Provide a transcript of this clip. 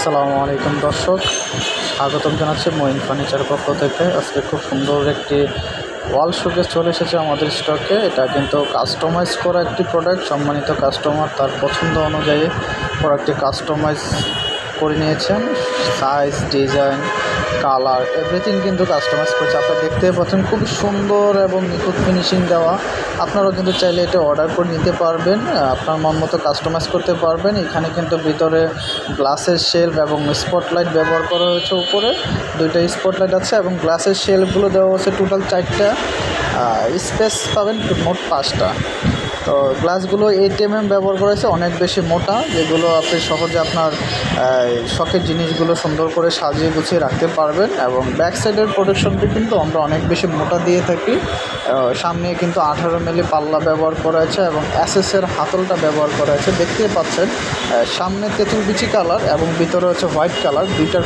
আসসালামু আলাইকুম দর্শক, স্বাগতম জানাচ্ছি মঈন ফার্নিচার পক্ষ থেকে। আজকে খুব সুন্দর একটি ওয়াল শোকেস চলে এসেছে আমাদের স্টকে। এটা কিন্তু কাস্টমাইজ করা একটি প্রোডাক্ট। সম্মানিত কাস্টমার তার পছন্দ অনুযায়ী প্রোডাক্টটি কাস্টমাইজ করে নিয়েছেন। সাইজ, ডিজাইন, কালার এভরিথিং কিন্তু কাস্টমাইজ করেছে। আপনারা দেখতেই পাচ্ছেন খুব সুন্দর এবং নিখুঁত ফিনিশিং দেওয়া। আপনারাও কিন্তু চাইলে এটা অর্ডার করে নিতে পারবেন, আপনার মন মতো কাস্টমাইজ করতে পারবেন। এখানে কিন্তু ভিতরে গ্লাসের শেলফ এবং স্পটলাইট ব্যবহার করা হয়েছে। উপরে দুইটা স্পটলাইট আছে এবং গ্লাসের শেলফগুলো দেওয়া হচ্ছে টোটাল 4টা। স্পেস পাবেন মোট 5টা। তো গ্লাসগুলো 8mm ব্যবহার করা হয়েছে, অনেক বেশি মোটা, যেগুলো আপনি সহজে আপনার শখের জিনিসগুলো সুন্দর করে সাজিয়ে গুছিয়ে রাখতে পারবেন। এবং ব্যাক সাইডের প্রোটেকশনটি কিন্তু আমরা অনেক বেশি মোটা দিয়ে থাকি। সামনে কিন্তু 18mm পাল্লা ব্যবহার করা হয়েছে এবং অ্যাসেসের হাতলটা ব্যবহার করা হয়েছে। দেখতেই পাচ্ছেন সামনে তেঁতুল বিচি কালার এবং ভিতরে হচ্ছে হোয়াইট কালার, দুইটার